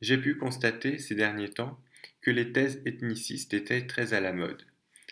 J'ai pu constater ces derniers temps que les thèses ethnicistes étaient très à la mode.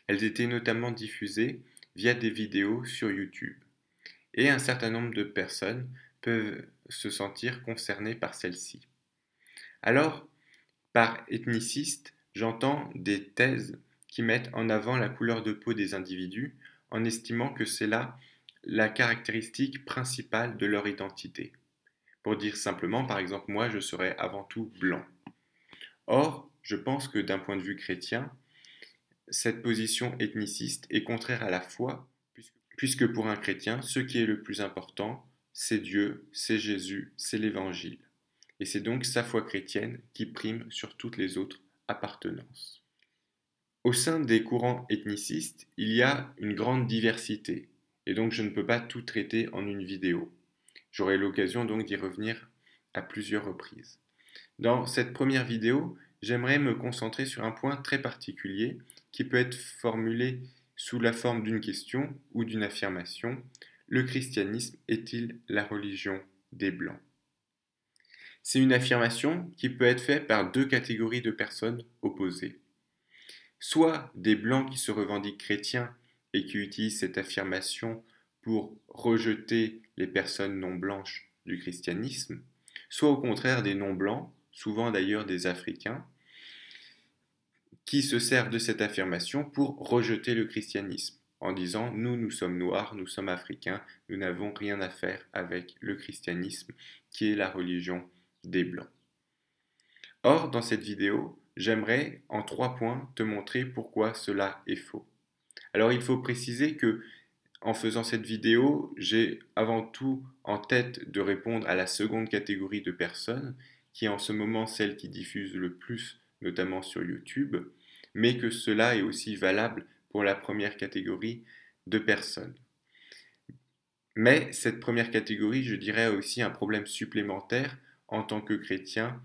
Elles étaient notamment diffusées via des vidéos sur YouTube. Et un certain nombre de personnes peuvent se sentir concernées par celles-ci. Alors, par ethniciste, j'entends des thèses qui mettent en avant la couleur de peau des individus en estimant que c'est là la caractéristique principale de leur identité. Pour dire simplement, par exemple, moi, je serais avant tout blanc. Or, je pense que d'un point de vue chrétien, cette position ethniciste est contraire à la foi, puisque pour un chrétien, ce qui est le plus important, c'est Dieu, c'est Jésus, c'est l'Évangile. Et c'est donc sa foi chrétienne qui prime sur toutes les autres appartenances. Au sein des courants ethnicistes, il y a une grande diversité, et donc je ne peux pas tout traiter en une vidéo. J'aurai l'occasion donc d'y revenir à plusieurs reprises. Dans cette première vidéo, j'aimerais me concentrer sur un point très particulier qui peut être formulé sous la forme d'une question ou d'une affirmation. Le christianisme est-il la religion des Blancs? C'est une affirmation qui peut être faite par deux catégories de personnes opposées. Soit des Blancs qui se revendiquent chrétiens et qui utilisent cette affirmation pour rejeter les personnes non blanches du christianisme, soit au contraire des non-blancs, souvent d'ailleurs des Africains, qui se servent de cette affirmation pour rejeter le christianisme, en disant nous sommes noirs, nous sommes africains, nous n'avons rien à faire avec le christianisme qui est la religion des Blancs. Or, dans cette vidéo, j'aimerais en 3 points te montrer pourquoi cela est faux. Alors, il faut préciser que en faisant cette vidéo, j'ai avant tout en tête de répondre à la seconde catégorie de personnes, qui est en ce moment celle qui diffuse le plus, notamment sur YouTube, mais que cela est aussi valable pour la première catégorie de personnes. Mais cette première catégorie, je dirais, a aussi un problème supplémentaire en tant que chrétien,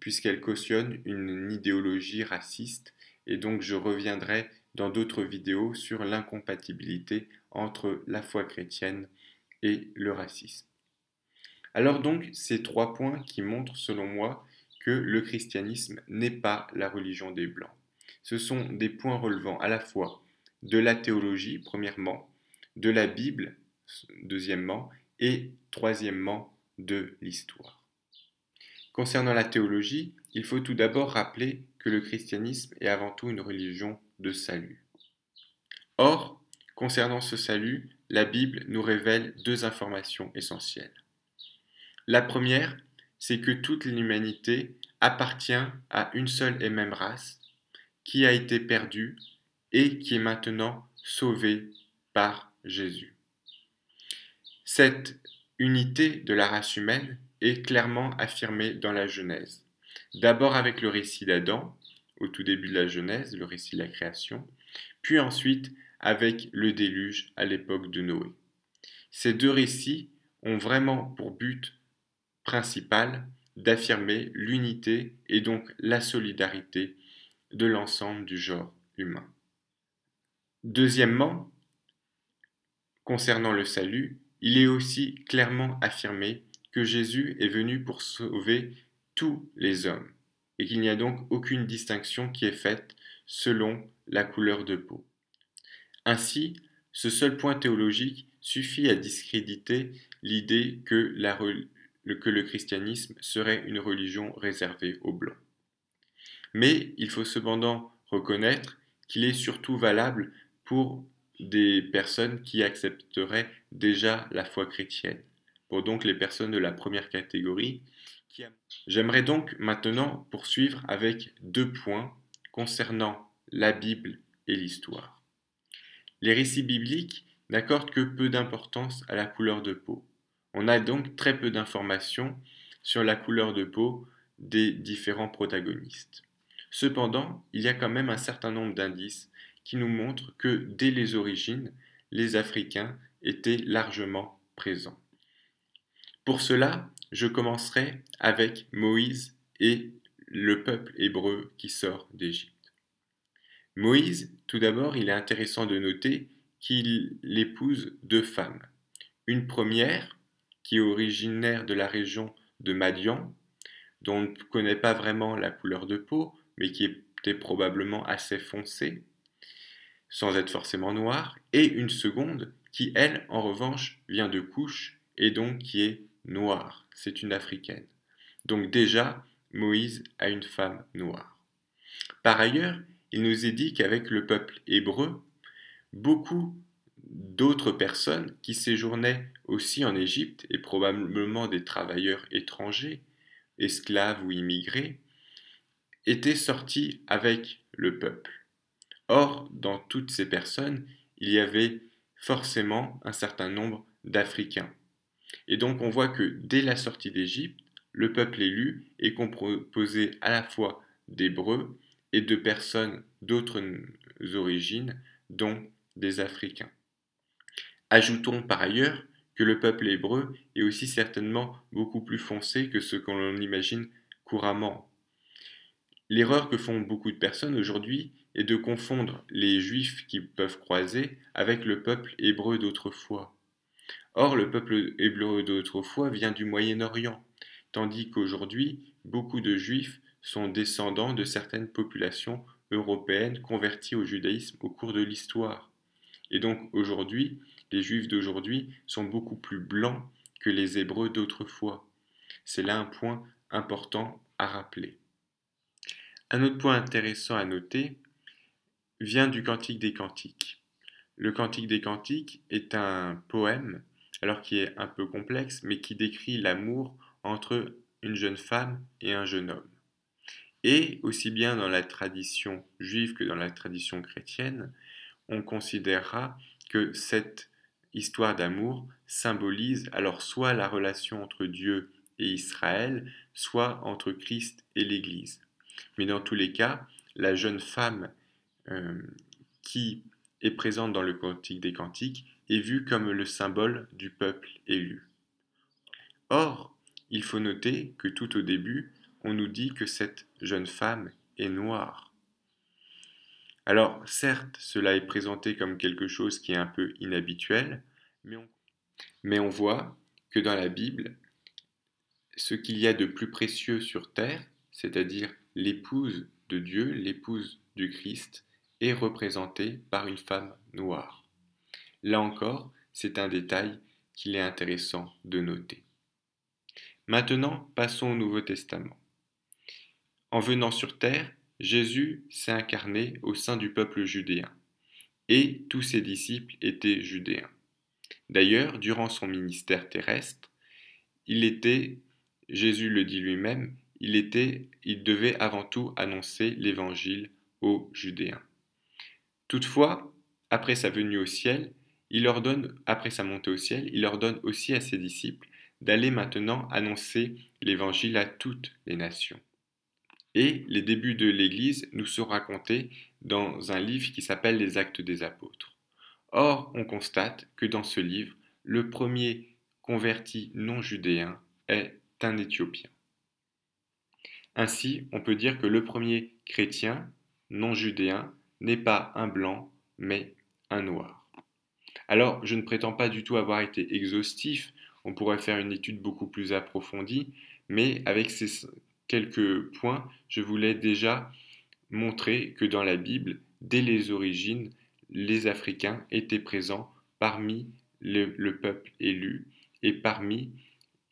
puisqu'elle cautionne une idéologie raciste, et donc je reviendrai dans d'autres vidéos sur l'incompatibilité entre la foi chrétienne et le racisme. Alors donc, ces 3 points qui montrent, selon moi, que le christianisme n'est pas la religion des Blancs. Ce sont des points relevant à la fois de la théologie, premièrement, de la Bible, deuxièmement, et troisièmement, de l'histoire. Concernant la théologie, il faut tout d'abord rappeler que le christianisme est avant tout une religion de salut. Or, concernant ce salut, la Bible nous révèle deux informations essentielles. La première, c'est que toute l'humanité appartient à une seule et même race qui a été perdue et qui est maintenant sauvée par Jésus. Cette unité de la race humaine est clairement affirmée dans la Genèse. D'abord avec le récit d'Adam, au tout début de la Genèse, le récit de la création, puis ensuite avec le déluge à l'époque de Noé. Ces deux récits ont vraiment pour but principal d'affirmer l'unité et donc la solidarité de l'ensemble du genre humain. Deuxièmement, concernant le salut, il est aussi clairement affirmé que Jésus est venu pour sauver tous les hommes et qu'il n'y a donc aucune distinction qui est faite selon la couleur de peau. Ainsi, ce seul point théologique suffit à discréditer l'idée que le christianisme serait une religion réservée aux Blancs. Mais il faut cependant reconnaître qu'il est surtout valable pour des personnes qui accepteraient déjà la foi chrétienne, pour donc les personnes de la première catégorie. J'aimerais donc maintenant poursuivre avec 2 points concernant la Bible et l'histoire. Les récits bibliques n'accordent que peu d'importance à la couleur de peau. On a donc très peu d'informations sur la couleur de peau des différents protagonistes. Cependant, il y a quand même un certain nombre d'indices qui nous montrent que dès les origines, les Africains étaient largement présents. Pour cela, je commencerai avec Moïse et le peuple hébreu qui sort d'Égypte. Moïse, tout d'abord, il est intéressant de noter qu'il épouse 2 femmes. Une première, qui est originaire de la région de Madian, dont on ne connaît pas vraiment la couleur de peau, mais qui était probablement assez foncée, sans être forcément noire, et une seconde qui, elle, en revanche, vient de Couche et donc qui est noire. C'est une africaine. Donc déjà, Moïse a une femme noire. Par ailleurs, il nous est dit qu'avec le peuple hébreu, beaucoup d'autres personnes qui séjournaient aussi en Égypte, et probablement des travailleurs étrangers, esclaves ou immigrés, étaient sortis avec le peuple. Or, dans toutes ces personnes, il y avait forcément un certain nombre d'Africains. Et donc on voit que dès la sortie d'Égypte, le peuple élu est composé à la fois d'Hébreux et de personnes d'autres origines, dont des Africains. Ajoutons par ailleurs que le peuple hébreu est aussi certainement beaucoup plus foncé que ce qu'on imagine couramment. L'erreur que font beaucoup de personnes aujourd'hui est de confondre les juifs qui peuvent croiser avec le peuple hébreu d'autrefois. Or, le peuple hébreu d'autrefois vient du Moyen-Orient, tandis qu'aujourd'hui, beaucoup de juifs sont descendants de certaines populations européennes converties au judaïsme au cours de l'histoire. Et donc aujourd'hui, les juifs d'aujourd'hui sont beaucoup plus blancs que les hébreux d'autrefois. C'est là un point important à rappeler. Un autre point intéressant à noter vient du Cantique des Cantiques. Le Cantique des Cantiques est un poème, alors qui est un peu complexe, mais qui décrit l'amour entre une jeune femme et un jeune homme. Et aussi bien dans la tradition juive que dans la tradition chrétienne, on considérera que cette histoire d'amour symbolise alors soit la relation entre Dieu et Israël, soit entre Christ et l'Église. Mais dans tous les cas, la jeune femme euh, qui est présente dans le Cantique des Cantiques est vue comme le symbole du peuple élu. Or, il faut noter que tout au début, on nous dit que cette jeune femme est noire. Alors, certes, cela est présenté comme quelque chose qui est un peu inhabituel, mais on voit que dans la Bible, ce qu'il y a de plus précieux sur terre, c'est-à-dire l'épouse de Dieu, l'épouse du Christ, est représentée par une femme noire. Là encore, c'est un détail qu'il est intéressant de noter. Maintenant, passons au Nouveau Testament. En venant sur terre, Jésus s'est incarné au sein du peuple judéen, et tous ses disciples étaient judéens. D'ailleurs, durant son ministère terrestre, Jésus le dit lui-même, il devait avant tout annoncer l'évangile aux Judéens. Toutefois, après sa venue au ciel, après sa montée au ciel, il ordonne aussi à ses disciples d'aller maintenant annoncer l'évangile à toutes les nations. Et les débuts de l'Église nous sont racontés dans un livre qui s'appelle Les Actes des Apôtres. Or, on constate que dans ce livre, le premier converti non judéen est un Éthiopien. Ainsi, on peut dire que le premier chrétien non judéen n'est pas un blanc, mais un noir. Alors, je ne prétends pas du tout avoir été exhaustif, on pourrait faire une étude beaucoup plus approfondie, mais avec ces quelques points, je voulais déjà montrer que dans la Bible, dès les origines, les Africains étaient présents parmi le peuple élu et parmi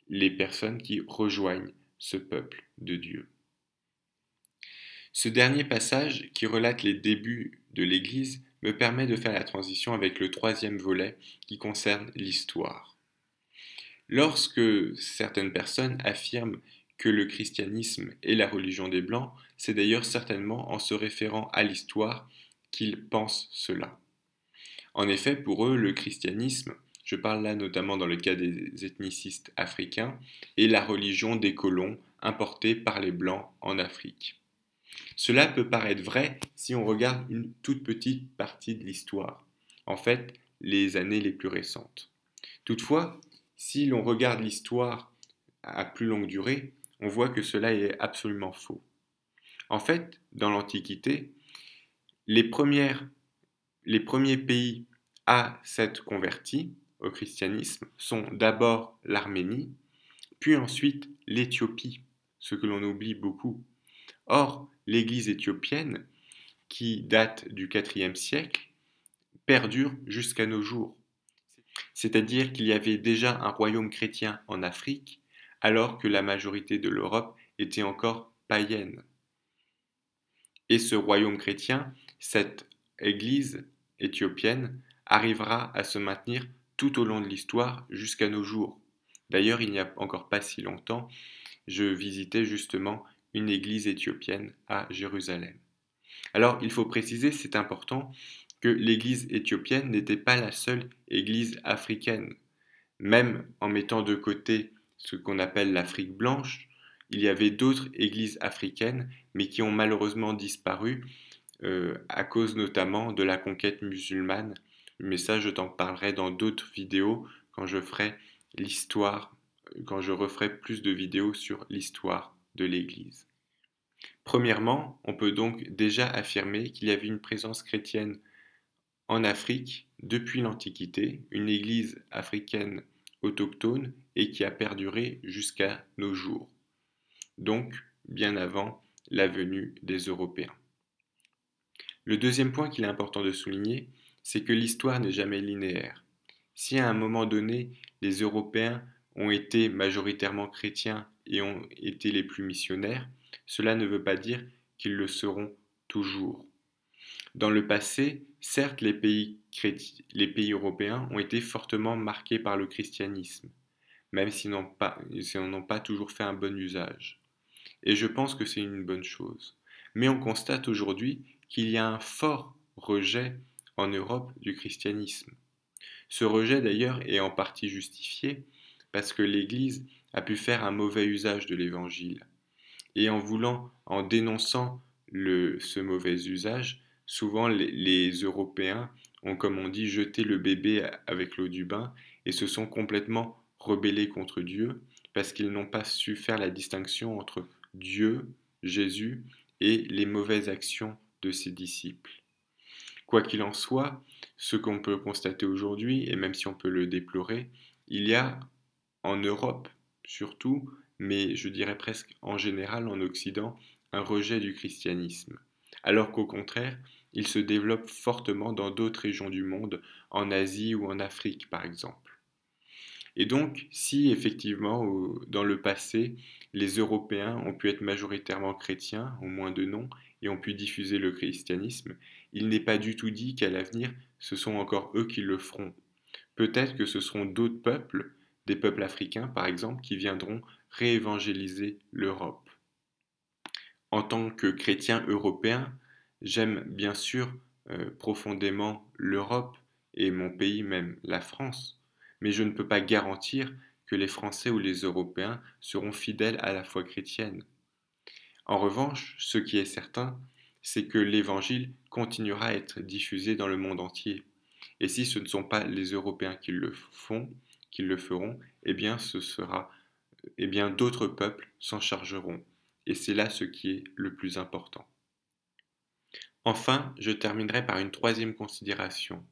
les personnes qui rejoignent ce peuple de Dieu. Ce dernier passage, qui relate les débuts de l'Église, me permet de faire la transition avec le troisième volet qui concerne l'histoire. Lorsque certaines personnes affirment que le christianisme est la religion des Blancs, c'est d'ailleurs certainement en se référant à l'histoire qu'ils pensent cela. En effet, pour eux, le christianisme, je parle là notamment dans le cas des ethnicistes africains, est la religion des colons importés par les Blancs en Afrique. Cela peut paraître vrai si on regarde une toute petite partie de l'histoire, en fait les années les plus récentes. Toutefois, si l'on regarde l'histoire à plus longue durée, on voit que cela est absolument faux. En fait, dans l'Antiquité, les premiers pays à s'être convertis au christianisme sont d'abord l'Arménie, puis ensuite l'Éthiopie, ce que l'on oublie beaucoup. Or, l'Église éthiopienne, qui date du IVe siècle, perdure jusqu'à nos jours. C'est-à-dire qu'il y avait déjà un royaume chrétien en Afrique, alors que la majorité de l'Europe était encore païenne. Et ce royaume chrétien, cette Église éthiopienne, arrivera à se maintenir tout au long de l'histoire jusqu'à nos jours. D'ailleurs, il n'y a encore pas si longtemps, je visitais justement une église éthiopienne à Jérusalem. Alors, il faut préciser, c'est important, que l'église éthiopienne n'était pas la seule église africaine. Même en mettant de côté ce qu'on appelle l'Afrique blanche, il y avait d'autres églises africaines, mais qui ont malheureusement disparu à cause notamment de la conquête musulmane. Mais ça, je t'en parlerai dans d'autres vidéos quand je ferai l'histoire, quand je referai plus de vidéos sur l'histoire de l'Église. Premièrement, on peut donc déjà affirmer qu'il y avait une présence chrétienne en Afrique depuis l'Antiquité, une Église africaine autochtone et qui a perduré jusqu'à nos jours, donc bien avant la venue des Européens. Le deuxième point qu'il est important de souligner, c'est que l'histoire n'est jamais linéaire. Si à un moment donné, les Européens ont été majoritairement chrétiens et ont été les plus missionnaires, cela ne veut pas dire qu'ils le seront toujours. Dans le passé, certes, les pays européens ont été fortement marqués par le christianisme, même s'ils n'en ont pas toujours fait un bon usage. Et je pense que c'est une bonne chose. Mais on constate aujourd'hui qu'il y a un fort rejet en Europe du christianisme. Ce rejet d'ailleurs est en partie justifié parce que l'Église a pu faire un mauvais usage de l'Évangile. Et en dénonçant ce mauvais usage, souvent les Européens ont, comme on dit, jeté le bébé avec l'eau du bain et se sont complètement rebellés contre Dieu parce qu'ils n'ont pas su faire la distinction entre Dieu, Jésus et les mauvaises actions de ses disciples. Quoi qu'il en soit, ce qu'on peut constater aujourd'hui, et même si on peut le déplorer, il y a en Europe surtout, mais je dirais presque en général en Occident, un rejet du christianisme. Alors qu'au contraire, il se développe fortement dans d'autres régions du monde, en Asie ou en Afrique par exemple. Et donc, si effectivement, dans le passé, les Européens ont pu être majoritairement chrétiens, au moins de nom, et ont pu diffuser le christianisme, il n'est pas du tout dit qu'à l'avenir, ce sont encore eux qui le feront. Peut-être que ce seront d'autres peuples, des peuples africains par exemple, qui viendront réévangéliser l'Europe. En tant que chrétien européen, j'aime bien sûr profondément l'Europe et mon pays même, la France, mais je ne peux pas garantir que les Français ou les Européens seront fidèles à la foi chrétienne. En revanche, ce qui est certain, c'est que l'Évangile continuera à être diffusé dans le monde entier. Et si ce ne sont pas les Européens qui le feront, eh bien d'autres peuples s'en chargeront. Et c'est là ce qui est le plus important. Enfin, je terminerai par une troisième considération.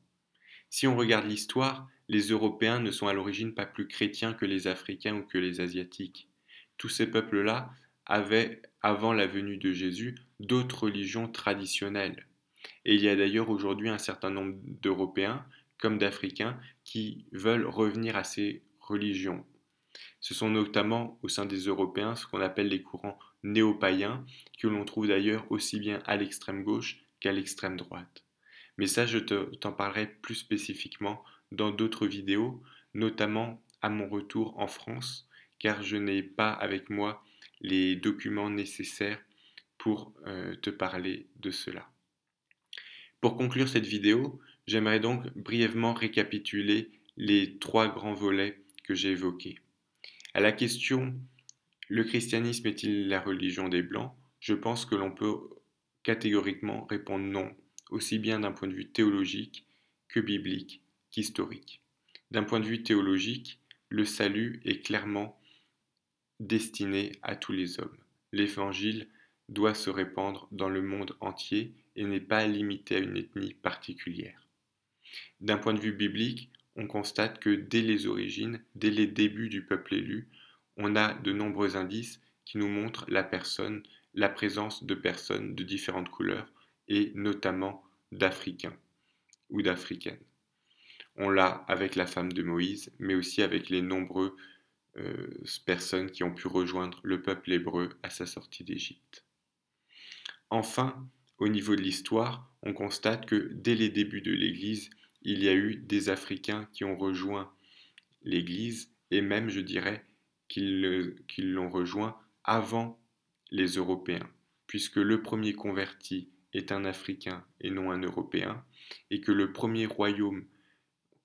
Si on regarde l'histoire, les Européens ne sont à l'origine pas plus chrétiens que les Africains ou que les Asiatiques. Tous ces peuples-là avaient, avant la venue de Jésus, d'autres religions traditionnelles. Et il y a d'ailleurs aujourd'hui un certain nombre d'Européens, comme d'Africains, qui veulent revenir à ces religions. Ce sont notamment au sein des Européens ce qu'on appelle les courants néo-païens, que l'on trouve d'ailleurs aussi bien à l'extrême gauche qu'à l'extrême droite. Mais ça, je t'en parlerai plus spécifiquement dans d'autres vidéos, notamment à mon retour en France, car je n'ai pas avec moi les documents nécessaires pour te parler de cela. Pour conclure cette vidéo, j'aimerais donc brièvement récapituler les trois grands volets que j'ai évoqués. À la question le christianisme est-il la religion des Blancs? Je pense que l'on peut catégoriquement répondre non, aussi bien d'un point de vue théologique que biblique qu'historique. D'un point de vue théologique, le salut est clairement destiné à tous les hommes. L'Évangile doit se répandre dans le monde entier et n'est pas limité à une ethnie particulière. D'un point de vue biblique, on constate que dès les origines, dès les débuts du peuple élu, on a de nombreux indices qui nous montre la présence de personnes de différentes couleurs et notamment d'Africains ou d'Africaines. On l'a avec la femme de Moïse, mais aussi avec les nombreuses personnes qui ont pu rejoindre le peuple hébreu à sa sortie d'Égypte. Enfin, au niveau de l'histoire, on constate que dès les débuts de l'Église, il y a eu des Africains qui ont rejoint l'Église, et même, je dirais, qu'ils l'ont rejoint avant les Européens, puisque le premier converti est un Africain et non un Européen, et que le premier royaume,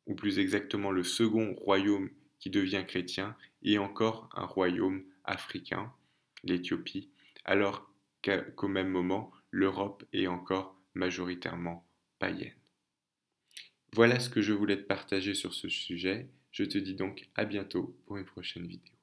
ou plus exactement le second royaume qui devient chrétien, est encore un royaume africain, l'Éthiopie, alors qu'au même moment, l'Europe est encore majoritairement païenne. Voilà ce que je voulais te partager sur ce sujet. Je te dis donc à bientôt pour une prochaine vidéo.